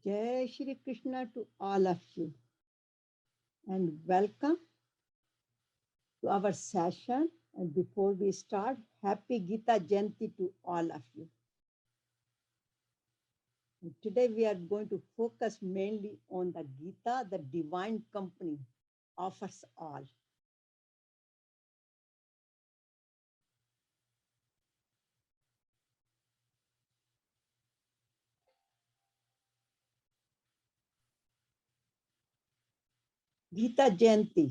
Jai Shri Krishna to all of you, and welcome to our session. And before we start, happy Gita Jayanti to all of you. And today we are going to focus mainly on the Gita, the divine company offers all. Gita Jayanti,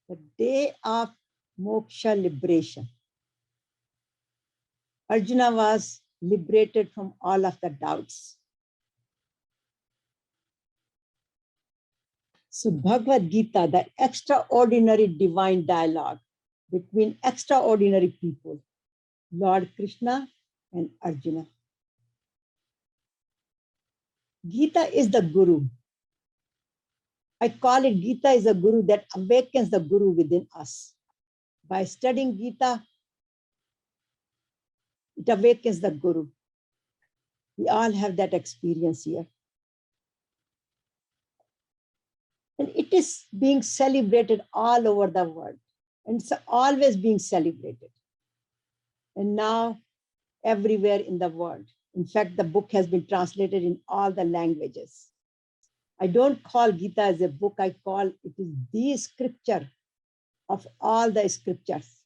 the day of moksha liberation. Arjuna was liberated from all of the doubts. So Bhagavad Gita, the extraordinary divine dialogue between extraordinary people, Lord Krishna and Arjuna. Gita is the Guru. I call it Gita is a Guru that awakens the Guru within us. By studying Gita, it awakens the Guru. We all have that experience here. And it is being celebrated all over the world. And it's always being celebrated. And now, everywhere in the world. In fact, the book has been translated in all the languages. I don't call Gita as a book, I call it is the scripture of all the scriptures,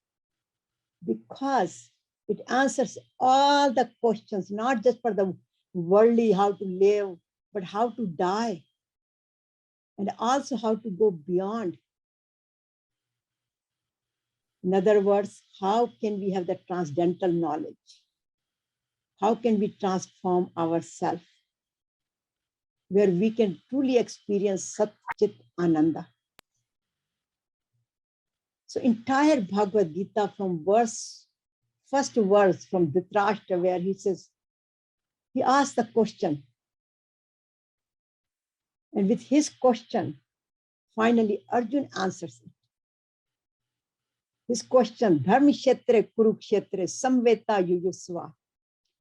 because it answers all the questions, not just for the worldly, how to live, but how to die, and also how to go beyond. In other words, how can we have the transcendental knowledge? How can we transform ourselves, where we can truly experience Sat Chit Ananda? So entire Bhagavad Gita from first verse from Dhritarashtra, where he says, he asks the question. And with his question, finally Arjuna answers it. His question, Dharma Kshetre Kurukshetre Samveta Yuyusva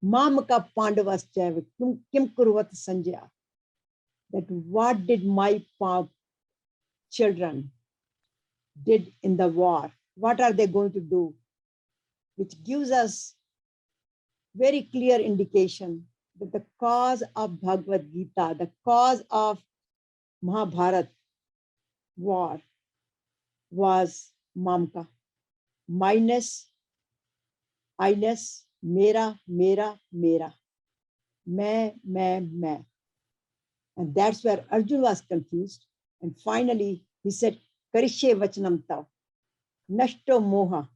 Mamaka Pandavascha Kim Kuruvat Sanjaya. That what did my children did in the war? What are they going to do? Which gives us very clear indication that the cause of Bhagavad Gita, the cause of Mahabharata war was Mamka. Minus, I-ness, mera, mera, mera. Main. And that's where Arjuna was confused. And finally, he said, Karishye vachanam tav, nashto moha.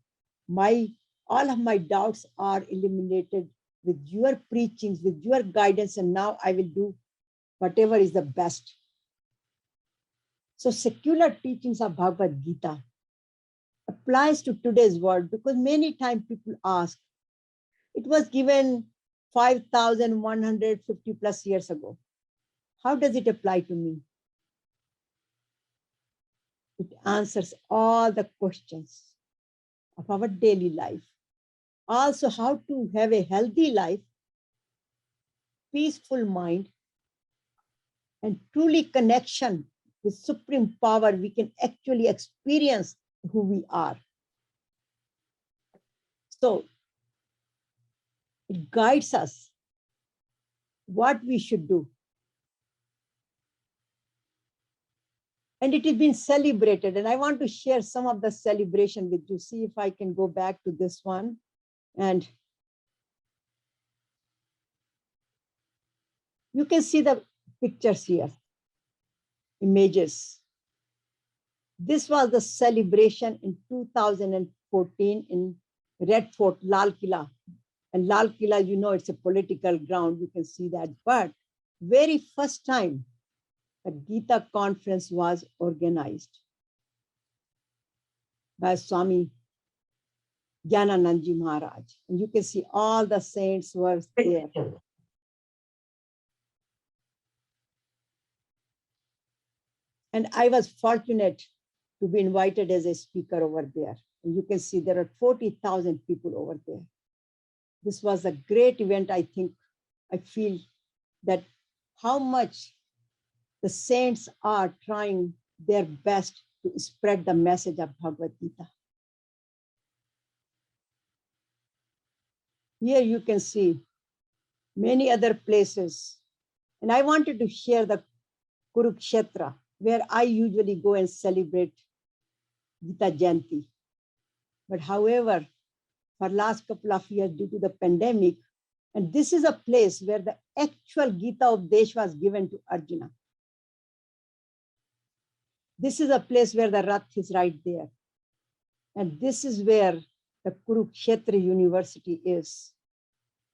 All of my doubts are eliminated with your preachings, with your guidance, and now I will do whatever is the best. So secular teachings of Bhagavad Gita applies to today's world, because many times people ask, it was given 5,150 plus years ago. How does it apply to me? It answers all the questions of our daily life. Also, how to have a healthy life, peaceful mind, and truly connection with supreme power. We can actually experience who we are. So it guides us what we should do. And it has been celebrated. And I want to share some of the celebration with you. See if I can go back to this one. And you can see the pictures here, images. This was the celebration in 2014 in Red Fort, Lal Killa. And Lal Killa, you know, it's a political ground. You can see that. But very first time, a Gita conference was organized by Swami Gyananandji Maharaj. And you can see all the saints were there. And I was fortunate to be invited as a speaker over there. And you can see there are 40,000 people over there. This was a great event. I feel that how much the saints are trying their best to spread the message of Bhagavad Gita. Here you can see many other places. And I wanted to share the Kurukshetra, where I usually go and celebrate Gita Jayanti. But however, for last couple of years due to the pandemic, and this is a place where the actual Gita Updesh was given to Arjuna. This is a place where the Rath is right there. And this is where the Kurukshetra University is,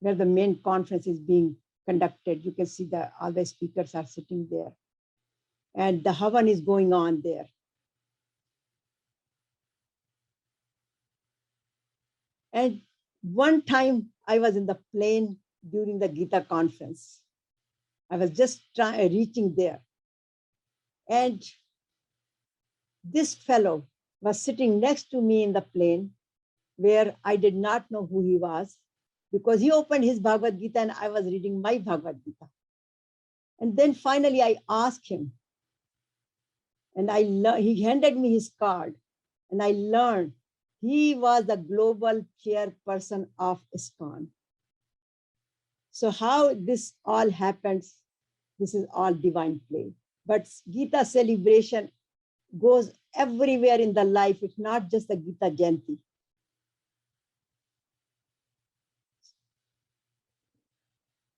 where the main conference is being conducted. You can see that all the speakers are sitting there. And the Havan is going on there. And one time I was in the plane during the Gita conference. I was just reaching there. And this fellow was sitting next to me in the plane, where I did not know who he was, because he opened his Bhagavad Gita and I was reading my Bhagavad Gita. And then finally I asked him, and he handed me his card, and I learned he was the global chairperson of ISKCON. So how this all happens, this is all divine play. But Gita celebration goes everywhere in the life. It's not just the Gita Jayanti.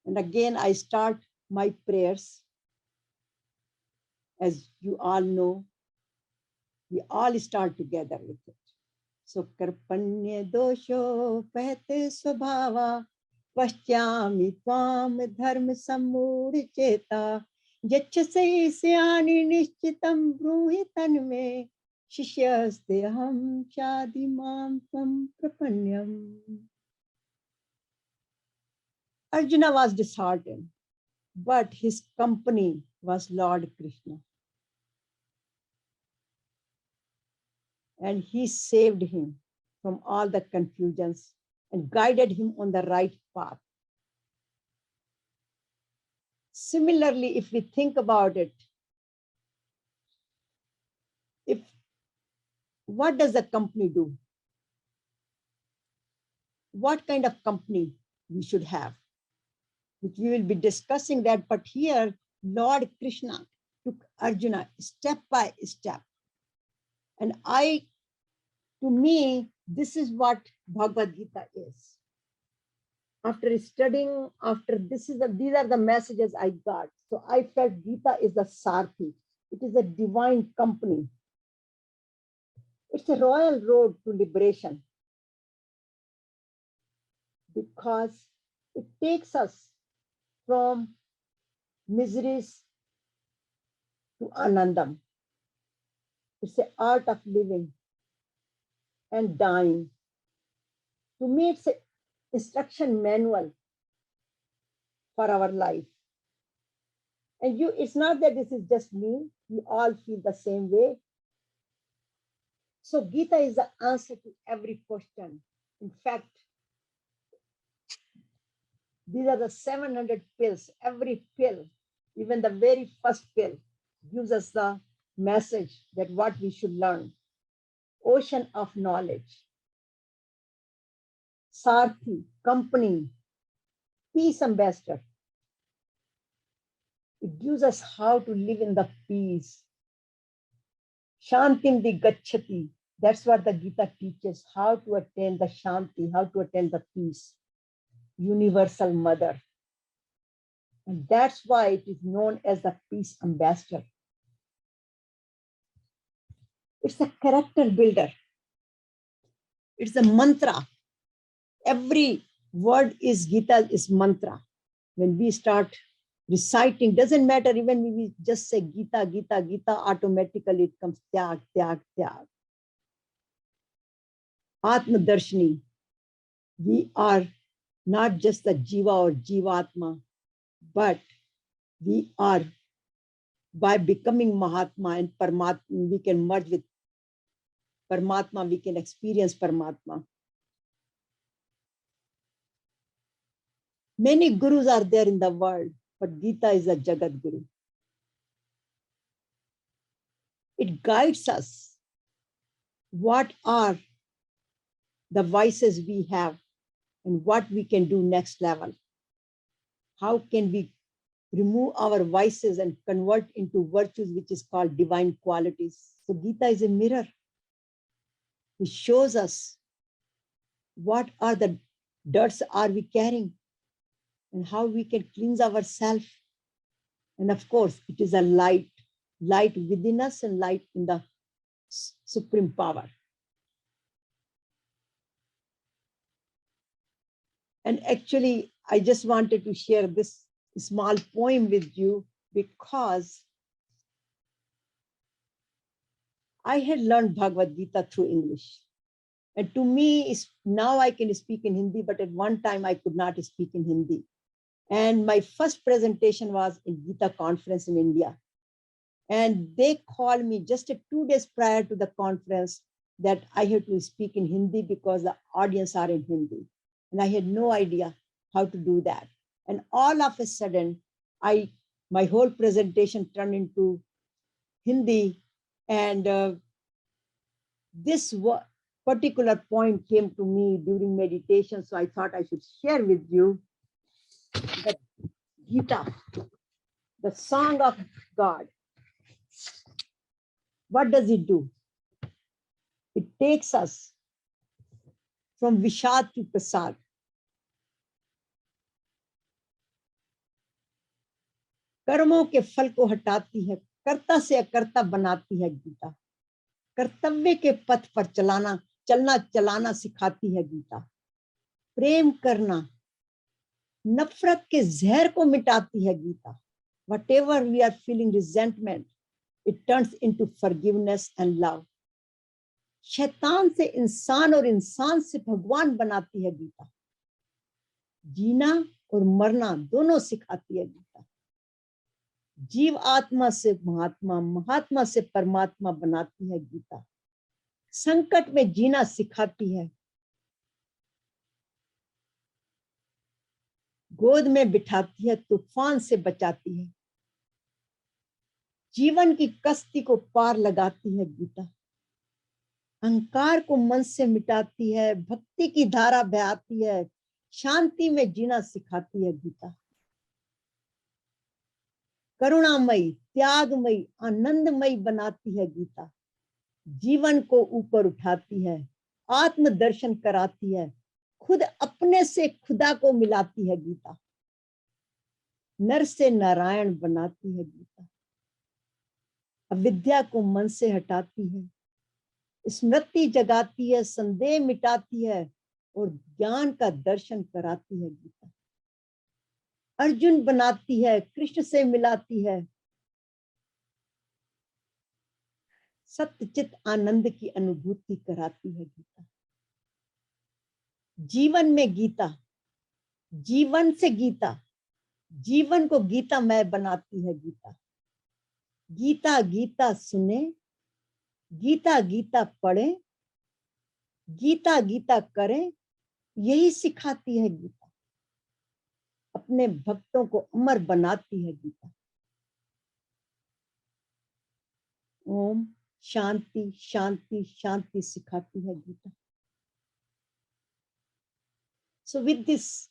And again, I start my prayers. As you all know, we all start together with it. So karpanya dosho pahte swabhava paschami tvam dharma sammood cheta yachase syani nishchitam bruhi tanme shishyaste aham chadimam tvam prapanyam. Arjuna was disheartened, but his company was Lord Krishna. And he saved him from all the confusions and guided him on the right path. Similarly, if we think about it, what does the company do? What kind of company we should have? Which we will be discussing that, but here Lord Krishna took Arjuna step by step. And to me, this is what Bhagavad Gita is. After studying, these are the messages I got. So I felt Gita is the Sarthi. It is a divine company. It's a royal road to liberation, because it takes us from miseries to Anandam. It's the art of living and dying. To me, it's an instruction manual for our life. And it's not that this is just me, we all feel the same way. So Gita is the answer to every question. In fact, these are the 700 pills. Every pill, even the very first pill, gives us the message that what we should learn. Ocean of knowledge. Sarthi, company, peace ambassador. It gives us how to live in the peace. Shantim di gacchati. That's what the Gita teaches, how to attain the Shanti, how to attain the peace. Universal mother. And that's why it is known as the peace ambassador. It's a character builder. It's a mantra. Every word is Gita is mantra. When we start reciting, doesn't matter, even when we just say Gita, Gita, Gita, automatically it comes Tyag, Tyag, Tyag. Atma Darshini. We are not just the Jiva or Jivatma, but we are, by becoming Mahatma and Paramatma, we can merge with Paramatma, we can experience Paramatma. Many gurus are there in the world, but Gita is a Jagat Guru. It guides us what are the vices we have and what we can do next level. How can we remove our vices and convert into virtues, which is called divine qualities. So Gita is a mirror. It shows us what are the dirts are we carrying and how we can cleanse ourselves. And of course, it is a light within us and light in the supreme power. And actually, I just wanted to share this small poem with you because I had learned Bhagavad Gita through English. And to me, now I can speak in Hindi, but at one time I could not speak in Hindi. And my first presentation was in Gita conference in India. And they called me just 2 days prior to the conference that I had to speak in Hindi because the audience are in Hindi. And I had no idea how to do that. And all of a sudden, my whole presentation turned into Hindi. And this particular point came to me during meditation. So I thought I should share with you that Gita, the song of God. What does it do? It takes us from Vishad to Prasad. कर्मों के फल को हटाती है, कर्ता से अकर्ता बनाती है गीता। कर्तव्य के पथ पर चलना सिखाती है गीता। प्रेम करना, नफरत के जहर को मिटाती है Gita. Whatever we are feeling resentment, it turns into forgiveness and love. शैतान से इंसान और इंसान से भगवान बनाती है गीता। जीना और मरना दोनों सिखाती है गीता। जीव आत्मा से महात्मा, महात्मा से परमात्मा बनाती है गीता। संकट में जीना सिखाती है। गोद में बिठाती है, तूफान से बचाती है। जीवन की कश्ती को पार लगाती है गीता। अहंकार को मन से मिटाती है, भक्ति की धारा बहाती है। शांति में जीना सिखाती है गीता। करुणामयी, त्यागमयी, आनंदमयी बनाती है गीता। जीवन को ऊपर उठाती है, आत्मदर्शन कराती है, खुद अपने से खुदा को मिलाती है गीता। नर से नारायण बनाती है गीता। अविद्या को मन से हटाती है, स्मृति जगाती है, संदेह मिटाती है और ज्ञान का दर्शन कराती है गीता। अर्जुन बनाती है, कृष्ण से मिलाती है, सत्यचित आनंद की अनुभूति कराती है गीता। जीवन में गीता, जीवन से गीता, जीवन को गीतामय बनाती है गीता। गीता गीता सुने, गीता गीता पढ़े, गीता गीता करें, यही सिखाती है गीता। अपने भक्तों को अमर बनाती है गीता। ओम शांति शांति शांति सिखाती है Gita. So with this,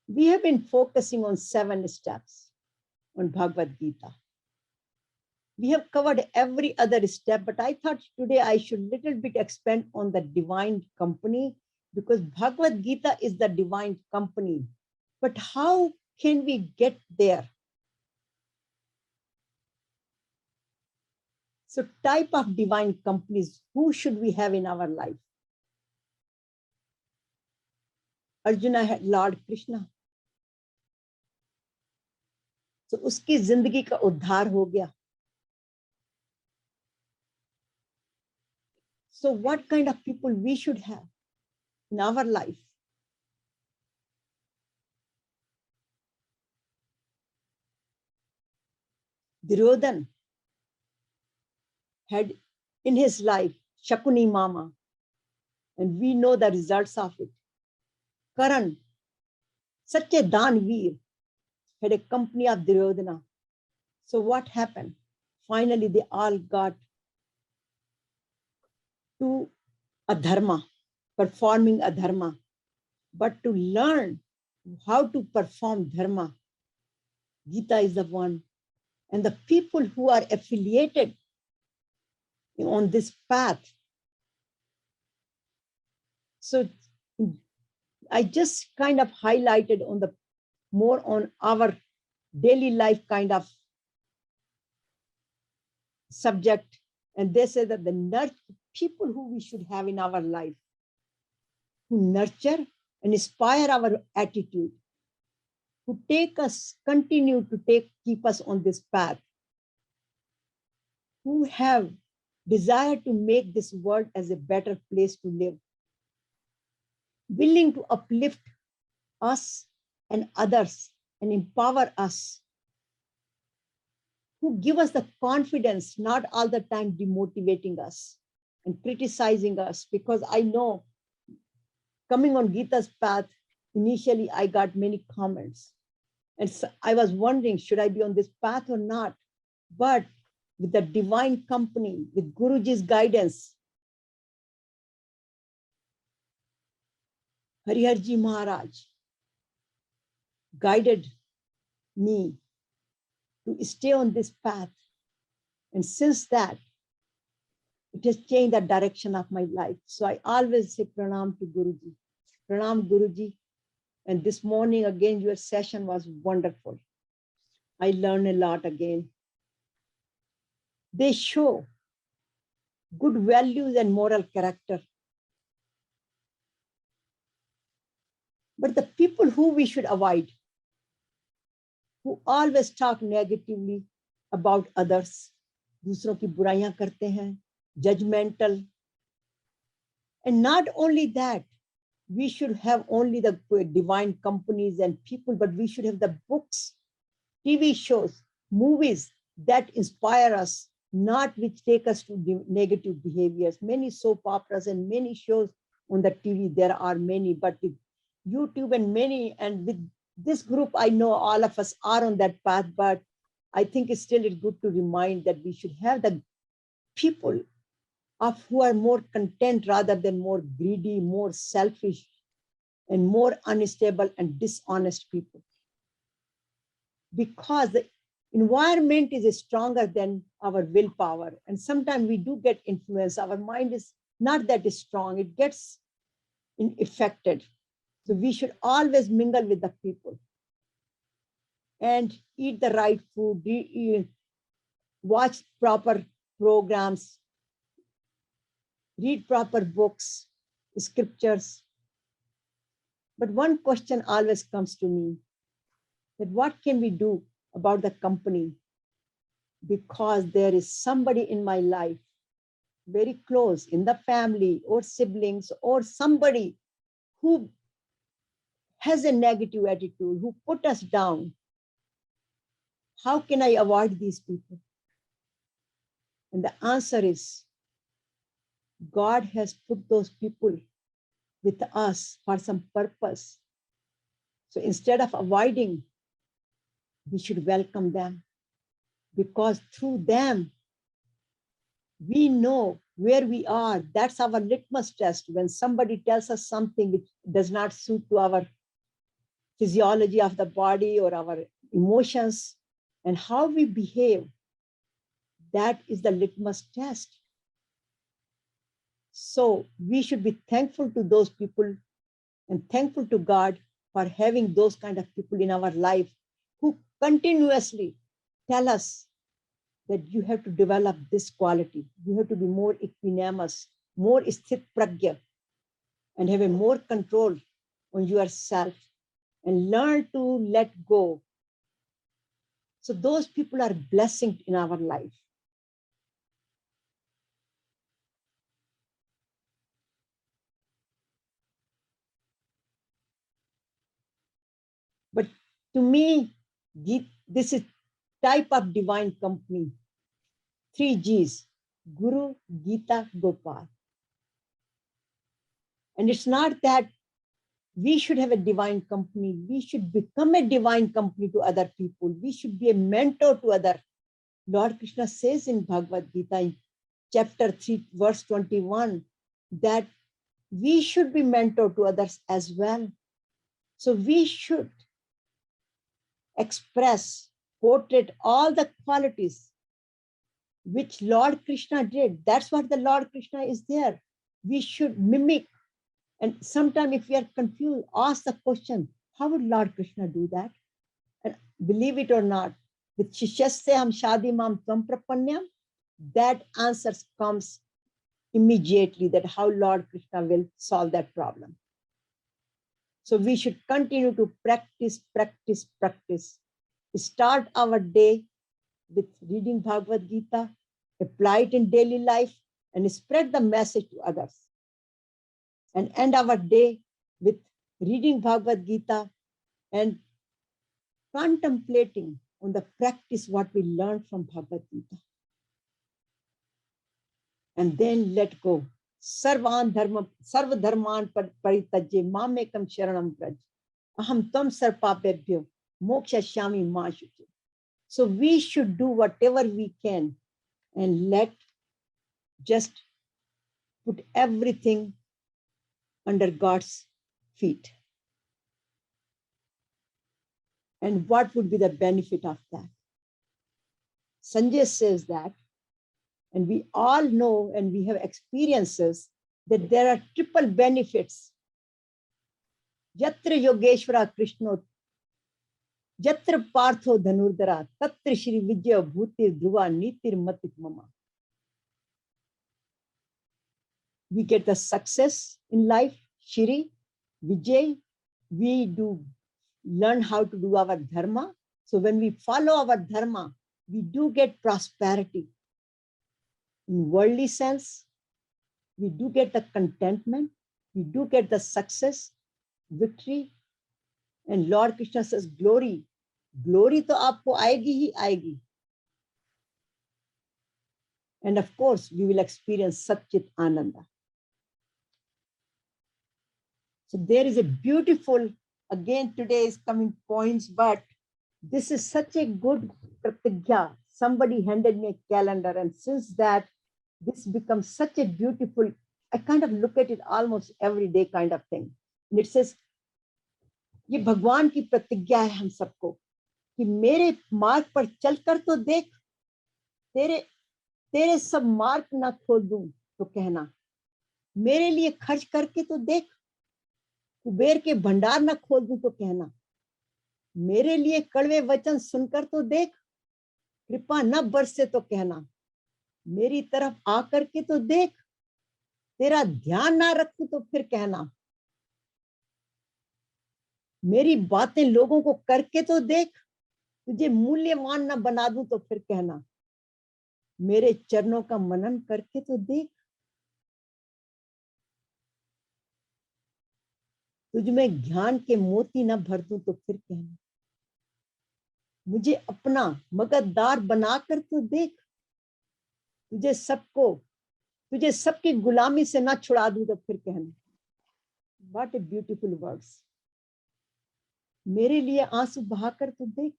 we have been focusing on 7 steps on Bhagavad Gita. We have covered every other step, but I thought today I should little bit expand on the divine company, because Bhagavad Gita is the divine company. But how can we get there? So type of divine companies, who should we have in our life? Arjuna had Lord Krishna. So उसकी जिंदगी का उद्धार हो गया. So what kind of people we should have in our life? Duryodhan had in his life Shakuni Mama, and we know the results of it. Karan, such a Danveer, had a company of Duryodhana. So what happened? Finally, they all got to a dharma, performing a dharma. But to learn how to perform dharma, Gita is the one. And the people who are affiliated on this path. So I just kind of highlighted on the more on our daily life kind of subject. And they say that the people who we should have in our life, who nurture and inspire our attitude, who continue to keep us on this path, who have desire to make this world as a better place to live, willing to uplift us and others and empower us, who give us the confidence, not all the time demotivating us and criticizing us. Because I know coming on Gita's path, initially I got many comments. And so I was wondering, should I be on this path or not? But with the divine company, with Guruji's guidance, Hariharji Maharaj guided me to stay on this path. And since that, it has changed the direction of my life. So I always say pranam to Guruji. Pranam Guruji. And this morning again, your session was wonderful. I learned a lot again. They show good values and moral character. But the people who we should avoid, who always talk negatively about others, दूसरों की बुराइयां करते हैं, judgmental. And not only that, we should have only the divine companies and people, but we should have the books, TV shows, movies that inspire us, not which take us to negative behaviors. Many soap operas and many shows on the TV, there are many, but with YouTube and many, and with this group, I know all of us are on that path, but I think it's still good to remind that we should have the people who are more content rather than more greedy, more selfish, and more unstable and dishonest people. Because the environment is stronger than our willpower. And sometimes we do get influenced. Our mind is not that strong. It gets affected. So we should always mingle with the people and eat the right food, watch proper programs, read proper books, scriptures. But one question always comes to me, that what can we do about the company? Because there is somebody in my life, very close in the family or siblings or somebody who has a negative attitude, who put us down. How can I avoid these people? And the answer is, God has put those people with us for some purpose. So instead of avoiding, we should welcome them, because through them, we know where we are. That's our litmus test. When somebody tells us something which does not suit to our physiology of the body or our emotions and how we behave, that is the litmus test. So we should be thankful to those people and thankful to God for having those kind of people in our life who continuously tell us that you have to develop this quality. You have to be more equanimous, more sthit pragya, and have a more control on yourself and learn to let go. So those people are blessings in our life. But to me, this is type of divine company. 3 G's, Guru, Gita, Gopal. And it's not that we should have a divine company. We should become a divine company to other people. We should be a mentor to others. Lord Krishna says in Bhagavad Gita, chapter 3, verse 21, that we should be mentor to others as well. So we should express, portray all the qualities which Lord Krishna did. That's what the Lord Krishna is there. We should mimic. And sometimes if we are confused, ask the question, how would Lord Krishna do that? And believe it or not, with Shishyaste ham shadi mam tvam prapanyam, that answer comes immediately, that how Lord Krishna will solve that problem. So we should continue to practice. Start our day with reading Bhagavad Gita, apply it in daily life, and spread the message to others. And end our day with reading Bhagavad Gita and contemplating on the practice what we learned from Bhagavad Gita. And then let go. Sarva dharman paritajye mamekam sharanam braj. Aham tam sarpapebhyo moksha shami ma shuche. So we should do whatever we can and just put everything under God's feet. And what would be the benefit of that? Sanjay says that, and we all know and we have experiences that there are triple benefits. Yatra Yogeshwara Krishna, Yatra Partho Dhanurdara, Tatra Shri Vijaya Bhutir Dhruva Nitir Matit Mama. We get the success in life, Shri, Vijay. We do learn how to do our dharma. So when we follow our dharma, we do get prosperity. In worldly sense, we do get the contentment, we do get the success, victory. And Lord Krishna says, glory. Glory to aapko aayegi hi aayegi. And of course, we will experience Satchit Ananda. So there is a beautiful, again, today is coming points, but this is such a good pratigya. Somebody handed me a calendar, and since that, this becomes such a beautiful, I kind of look at it almost every day kind of thing. And it says, ये भगवान की प्रतिज्ञा है हम सबको कि मेरे मार्ग पर चलकर तो देख, तेरे सब मार्ग ना खोल दूं तो कहना, मेरे लिए खर्च करके तो देख, कुबेर के भंडार ना खोल दूं तो कहना, मेरे लिए कड़वे वचन सुनकर तो देख, कृपा न बरसे तो कहना, मेरी तरफ आकर के तो देख, तेरा ध्यान ना रखूं तो फिर कहना, मेरी बातें लोगों को करके तो देख, तुझे मूल्यवान ना बना दूं तो फिर कहना, मेरे चरणों का मनन करके तो देख, तुझ में ज्ञान के मोती ना भर दूं तो फिर कहना, मुझे अपना मगजदार बनाकर तो देख, तुझे सबकी गुलामी से ना छुड़ा दूं तो फिर कहना. What a beautiful words. मेरे लिए आंसू बहाकर तो देख.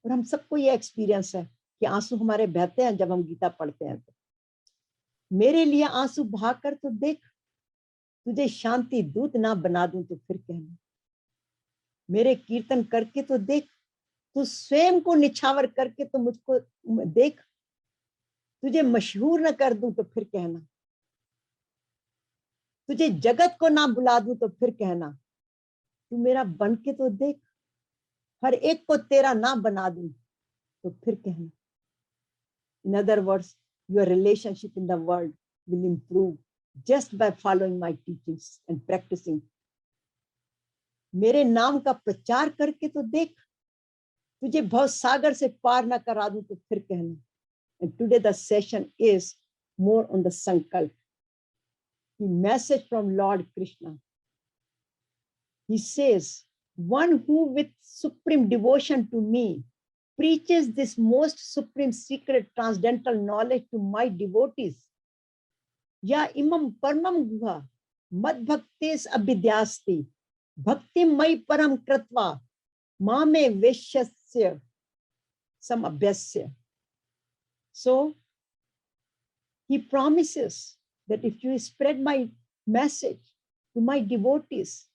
और हम सबको ये एक्सपीरियंस है कि आंसू हमारे बहते हैं जब हम गीता पढ़ते हैं. तो मेरे लिए आंसू बहाकर तो देख, तुझे शांति दूत ना बना दूं तो फिर कहना, मेरे कीर्तन करके तो देख, तू स्वयं को निछावर करके तो मुझको देख, तुझे मशहूर न कर दूं तो फिर कहना, तुझे जगत को ना बुला दूं तो फिर कहना, तू मेरा बन के तो देख, हर एक को तेरा ना बना दूं तो फिर कहना. In other words, your relationship in the world will improve just by following my teachings and practicing. मेरे नाम का प्रचार करके तो देख, तुझे भव सागर से पार ना करा दूं तो फिर कहना. And today the session is more on the sankalp, the message from Lord Krishna. He says, one who with supreme devotion to me preaches this most supreme secret transcendental knowledge to my devotees, ya imam paramam guha mad bhaktes abhidyasti Bhakti mai param kratva mame veshyasya samabhyasya. So he promises that if you spread my message to my devotees,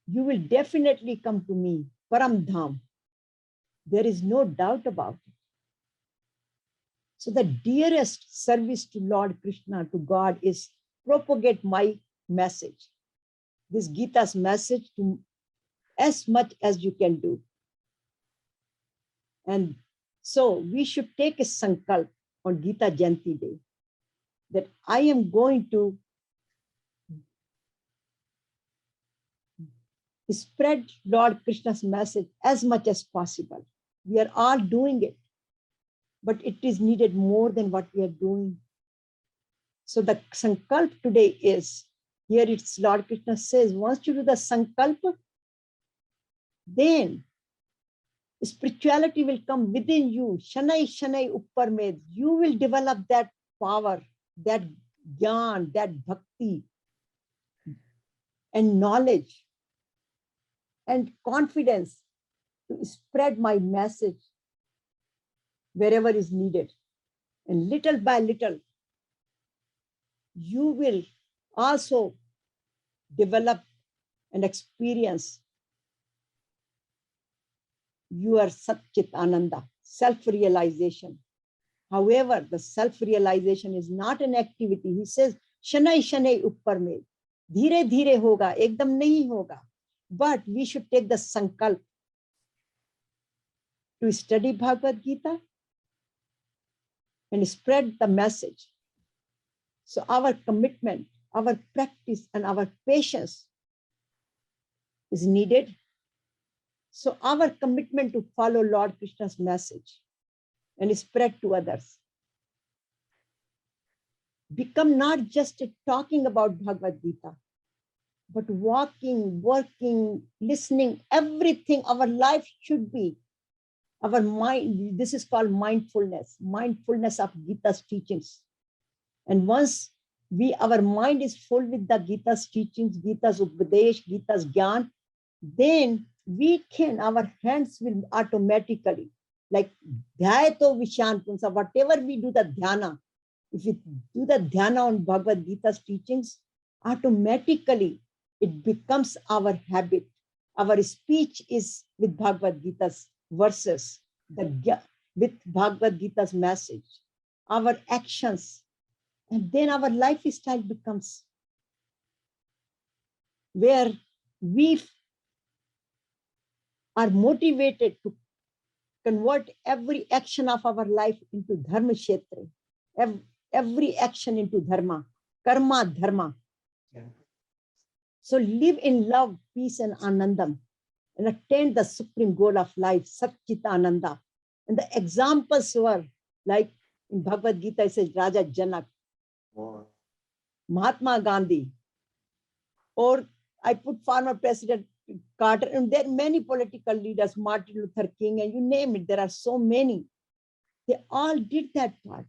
you will definitely come to me, Param Dham. There is no doubt about it. So the dearest service to Lord Krishna, to God, is propagate my message, this Gita's message, to as much as you can do. And so we should take a sankalp on Gita Jayanti Day that I am going to spread Lord Krishna's message as much as possible. We are all doing it, but it is needed more than what we are doing. So the sankalp today is, here it's Lord Krishna says, once you do the sankalp, then spirituality will come within you. Shanai Shanai Uppar Med. You will develop that power, that gyan, that bhakti, and knowledge and confidence to spread my message wherever is needed. And little by little, you will also develop and experience your Satchit Ananda, self-realization. However, the self-realization is not an activity. He says, Shanai Shanai Uppar Med. Dhire dhire hoga, ekdam nahi hoga. But we should take the sankalp to study Bhagavad Gita and spread the message. So our commitment, our practice, and our patience is needed. So our commitment to follow Lord Krishna's message and spread to others. Become not just talking about Bhagavad Gita, but walking, working, listening, everything. Our life should be our mind. This is called mindfulness of Gita's teachings. And once our mind is full with the Gita's teachings, Gita's Upadesh, Gita's Gyan, then our hands will automatically, like Dhyato Vishantansa, whatever we do the dhyana, if we do the dhyana on Bhagavad Gita's teachings, automatically it becomes our habit. Our speech is with Bhagavad Gita's verses, with Bhagavad Gita's message, our actions, and then our lifestyle becomes where we are motivated to convert every action of our life into dharma kshetra, every action into dharma, karma dharma. Yeah. So live in love, peace, and anandam, and attain the supreme goal of life, Satchit Ananda. And the examples were like in Bhagavad Gita, it says Raja Janak, Mahatma Gandhi, or I put former President Carter, and there are many political leaders, Martin Luther King, and you name it, there are so many. They all did that part.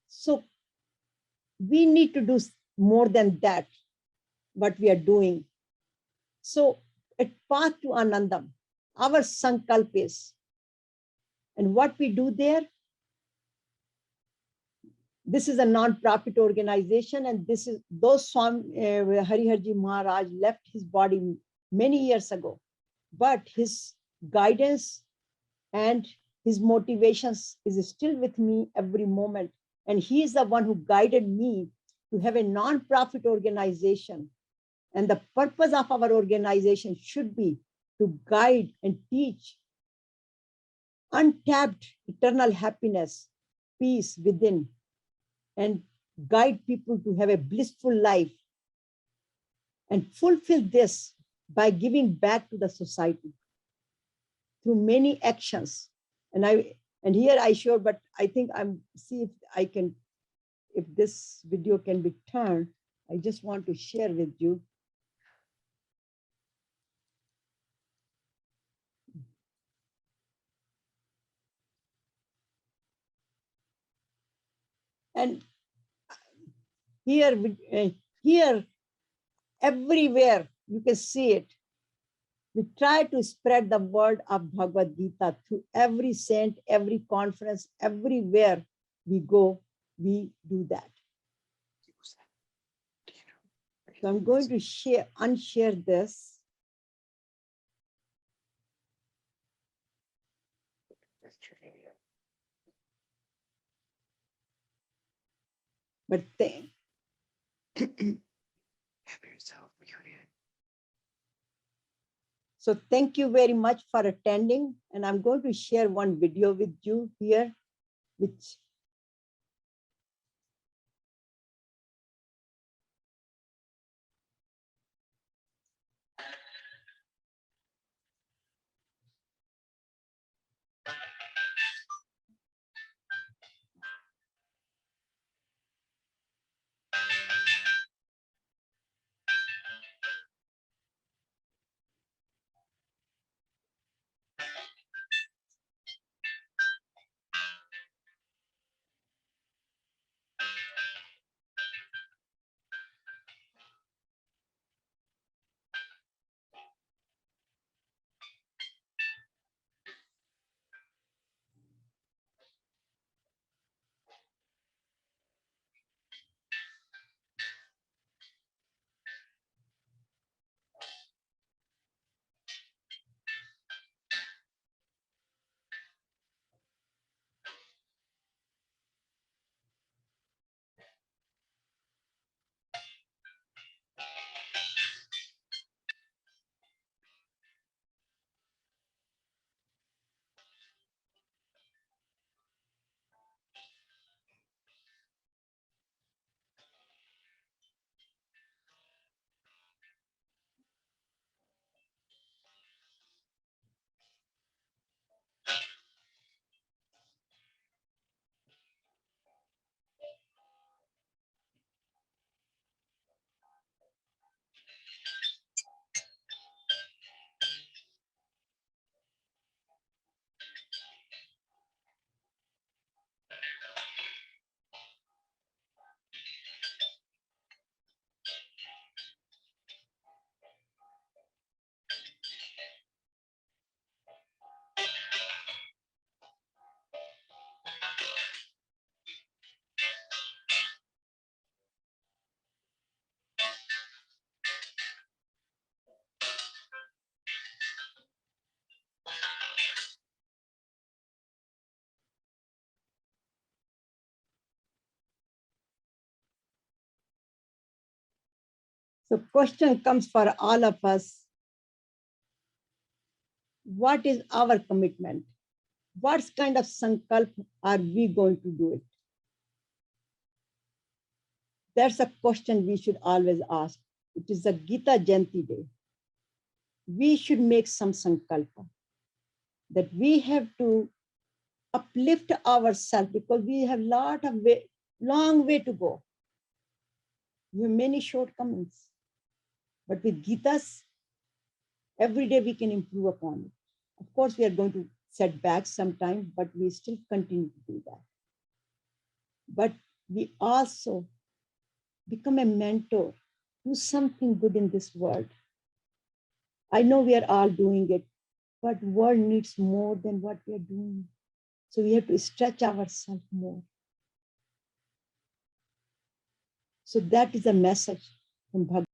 So we need to do more than that, what we are doing. So at path to Anandam, our sankalp is, and what we do there, this is a non-profit organization, and this is those Hariharji Maharaj left his body many years ago, but his guidance and his motivations is still with me every moment. And he is the one who guided me to have a non-profit organization. And the purpose of our organization should be to guide and teach untapped eternal happiness, peace within, and guide people to have a blissful life and fulfill this by giving back to the society through many actions. And here I show, but I think see if I can, if this video can be turned, I just want to share with you. And here everywhere you can see it. We try to spread the word of Bhagavad Gita to every saint, every conference, everywhere we go, we do that. So I'm going to unshare this. But so thank you very much for attending. And I'm going to share one video with you here, which so question comes for all of us. What is our commitment? What kind of sankalp are we going to do it? That's a question we should always ask. It is a Gita Jayanti day. We should make some sankalpa that we have to uplift ourselves because we have long way to go. We have many shortcomings. But with Gitas, every day we can improve upon it. Of course, we are going to set back sometime, but we still continue to do that. But we also become a mentor, do something good in this world. I know we are all doing it, but world needs more than what we are doing. So we have to stretch ourselves more. So that is a message from Bhagavad